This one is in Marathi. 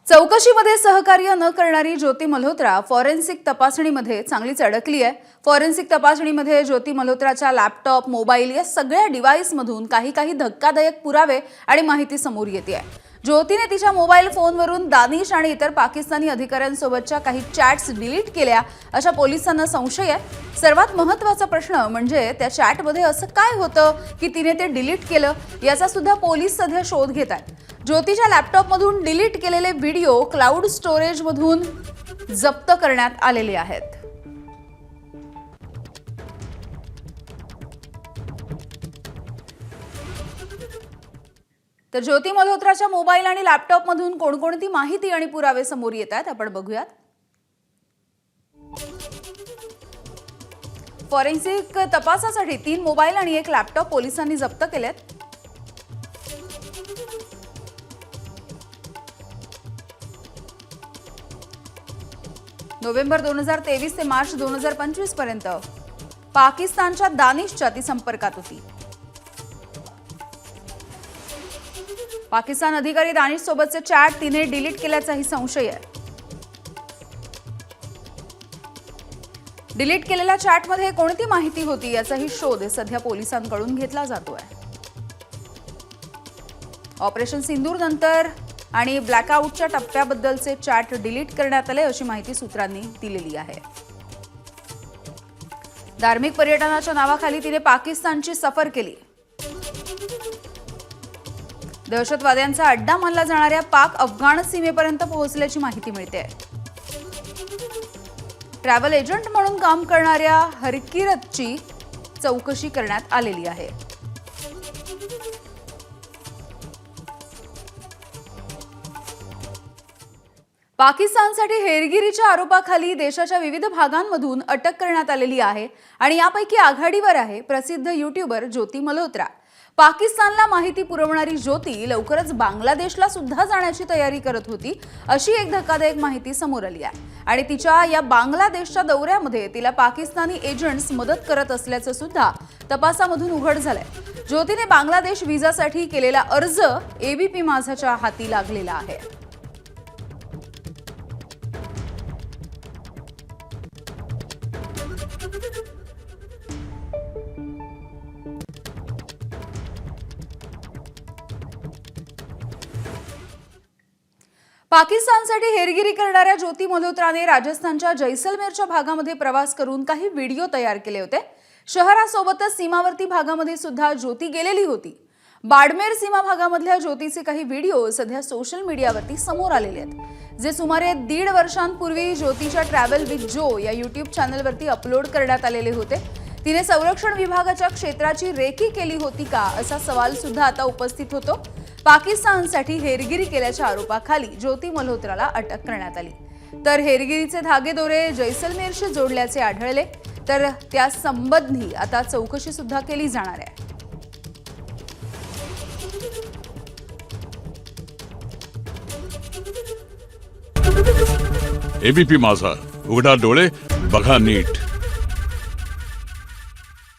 चौकशीमध्ये सहकार्य न करणारी ज्योती मल्होत्रा फॉरेन्सिक तपासणीमध्ये चांगलीच अडकली आहे। फॉरेन्सिक तपासणीमध्ये ज्योती मल्होत्राच्या लॅपटॉप, मोबाईल या सगळ्या डिव्हाइसमधून काही धक्कादायक पुरावे आणि माहिती समोर येते आहे। ज्योतीने तिच्या मोबाईल फोनवरून दानिश आणि इतर पाकिस्तानी अधिकाऱ्यांसोबतच्या काही चॅट्स डिलीट केल्या अशा पोलिसांना संशय आहे। सर्वात महत्त्वाचा प्रश्न म्हणजे त्या चॅटमध्ये असं काय होतं की तिने ते डिलीट केलं याचा सुद्धा पोलीस सध्या शोध घेत आहेत। ज्योतीच्या लॅपटॉपमधून डिलीट केलेले व्हिडिओ क्लाउड स्टोरेजमधून जप्त करण्यात आलेले आहेत। तर ज्योती मल्होत्राच्या मोबाईल आणि लॅपटॉपमधून कोणकोणती माहिती आणि पुरावे समोर येत आहेत आपण बघूयात। फॉरेन्सिक तपासासाठी 3 मोबाईल आणि 1 लॅपटॉप पोलिसांनी जप्त केलेत। नोव्हेंबर 2023 ते मार्च 2025 पर्यंत पाकिस्तानच्या दानिशच्या ती संपर्कात होती। पाकिस्तान अधिकारी दानिश सोबतचे चॅट तिने डिलीट केल्याचाही संशय आहे। डिलीट केलेल्या चॅटमध्ये कोणती माहिती होती याचाही शोध सध्या पोलिसांकडून घेतला जातोय। ऑपरेशन सिंदूर नंतर आणि ब्लॅकआउटच्या टप्प्याबद्दलचे चॅट डिलीट करण्यात आले अशी माहिती सूत्रांनी दिलेली आहे। धार्मिक पर्यटनाच्या नावाखाली तिने पाकिस्तानची सफर केली। दहशतवाद्यांचा अड्डा मानला जाणाऱ्या पाक अफगाण सीमेपर्यंत पोहोचल्याची माहिती मिळते। ट्रॅव्हल एजंट म्हणून काम करणाऱ्या हरकिरतची चौकशी करण्यात आलेली आहे। पाकिस्तानसाठी हेरगिरीच्या आरोपाखाली देशाच्या विविध भागांमधून अटक करण्यात आलेली आहे आणि यापैकी आघाडीवर आहे प्रसिद्ध यूट्यूबर ज्योती मल्होत्रा। पाकिस्तानला माहिती पुरवणारी ज्योती लवकरच बांगलादेशला सुद्धा जाण्याची तयारी करत होती अशी एक धक्कादायक माहिती समोर आली आहे आणि तिच्या या बांगलादेशच्या दौऱ्यामध्ये तिला पाकिस्तानी एजंट्स मदत करत असल्याचं सुद्धा तपासामधून उघड झालंय। ज्योतीने बांगलादेश व्हिसासाठी केलेला अर्ज एबीपी माझाच्या हाती लागलेला आहे। पाकिस्तानसाठी हेरगिरी करणाऱ्या ज्योती मल्होत्राने राजस्थानच्या जैसलमेरच्या भागामध्ये प्रवास करून काही व्हिडिओ तयार केले होते। शहरासोबतच सीमावर्ती भागामध्ये सुद्धा ज्योती गेलेली होती। बाडमेर सीमा भागामधल्या ज्योतीचे काही व्हिडिओ सध्या सोशल मीडियावरती समोर आलेले आहेत, जे सुमारे 1.5 वर्षांपूर्वी ज्योतीच्या ट्रॅव्हल विथ जो या यूट्यूब चॅनलवरती अपलोड करण्यात आलेले होते। तिने संरक्षण विभागाच्या क्षेत्राची रेकी केली होती का असा सवाल सुद्धा आता उपस्थित होतो। पाकिस्तानसाठी हेरगिरी केल्याच्या आरोपाखाली ज्योती मल्होत्राला अटक करण्यात आली। तर हेरगिरीचे धागेदोरे जैसलमेरशी जोडल्याचे आढळले, तर त्या संबंधी आता चौकशी सुद्धा केली जाणार आहे। एबीपी माझा, उघडा डोळे बघा नीट।